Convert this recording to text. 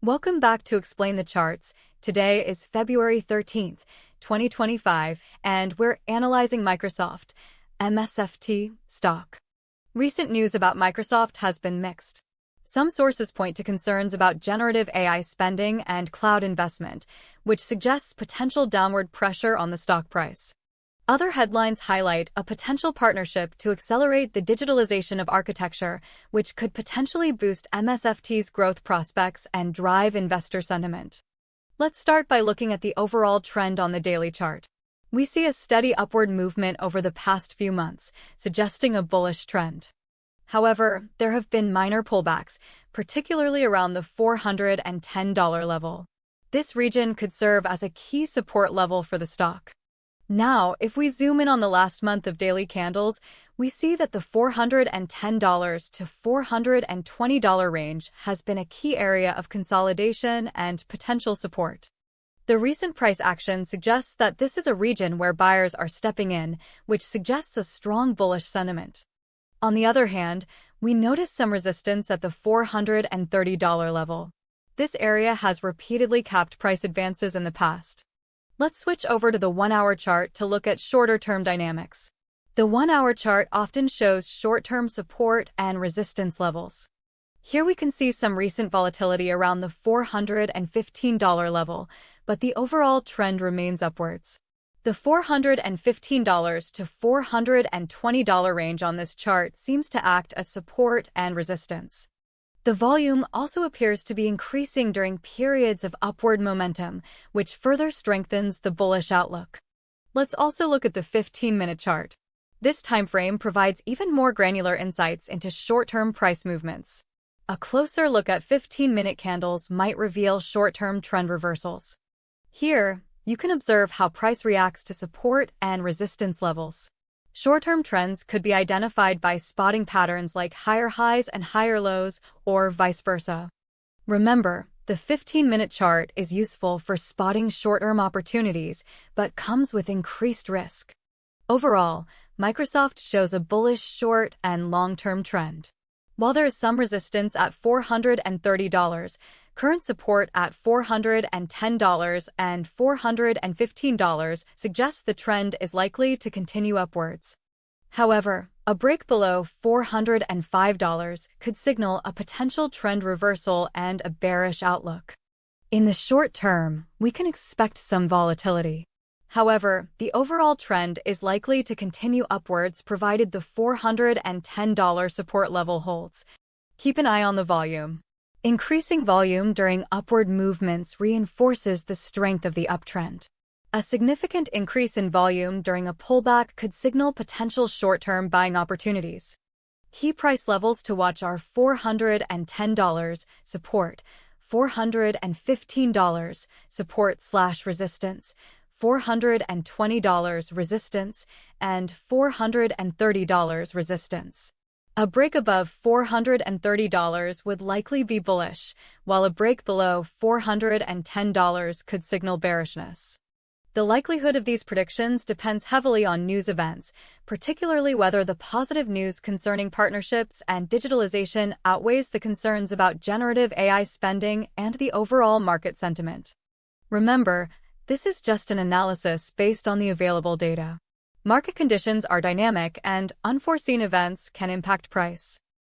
Welcome back to Explain the Charts. Today is February 13th, 2025, and we're analyzing Microsoft, MSFT, stock. Recent news about Microsoft has been mixed. Some sources point to concerns about generative AI spending and cloud investment, which suggests potential downward pressure on the stock price. Other headlines highlight a potential partnership to accelerate the digitalization of architecture, which could potentially boost MSFT's growth prospects and drive investor sentiment. Let's start by looking at the overall trend on the daily chart. We see a steady upward movement over the past few months, suggesting a bullish trend. However, there have been minor pullbacks, particularly around the $410 level. This region could serve as a key support level for the stock. Now, if we zoom in on the last month of daily candles, we see that the $410 to $420 range has been a key area of consolidation and potential support. The recent price action suggests that this is a region where buyers are stepping in, which suggests a strong bullish sentiment. On the other hand, we notice some resistance at the $430 level. This area has repeatedly capped price advances in the past. Let's switch over to the 1-hour chart to look at shorter-term dynamics. The 1-hour chart often shows short-term support and resistance levels. Here we can see some recent volatility around the $415 level, but the overall trend remains upwards. The $415 to $420 range on this chart seems to act as support and resistance. The volume also appears to be increasing during periods of upward momentum, which further strengthens the bullish outlook. Let's also look at the 15-minute chart. This time frame provides even more granular insights into short-term price movements. A closer look at 15-minute candles might reveal short-term trend reversals. Here, you can observe how price reacts to support and resistance levels. Short-term trends could be identified by spotting patterns like higher highs and higher lows, or vice versa. Remember, the 15-minute chart is useful for spotting short-term opportunities, but comes with increased risk. Overall, Microsoft shows a bullish short and long-term trend. While there is some resistance at $430, current support at $410 and $415 suggests the trend is likely to continue upwards. However, a break below $405 could signal a potential trend reversal and a bearish outlook. In the short term, we can expect some volatility. However, the overall trend is likely to continue upwards provided the $410 support level holds. Keep an eye on the volume. Increasing volume during upward movements reinforces the strength of the uptrend. A significant increase in volume during a pullback could signal potential short-term buying opportunities. Key price levels to watch are $410 support, $415 support/resistance, $420 resistance, and $430 resistance. A break above $430 would likely be bullish, while a break below $410 could signal bearishness. The likelihood of these predictions depends heavily on news events, particularly whether the positive news concerning partnerships and digitalization outweighs the concerns about generative AI spending and the overall market sentiment. Remember, this is just an analysis based on the available data. Market conditions are dynamic and unforeseen events can impact price.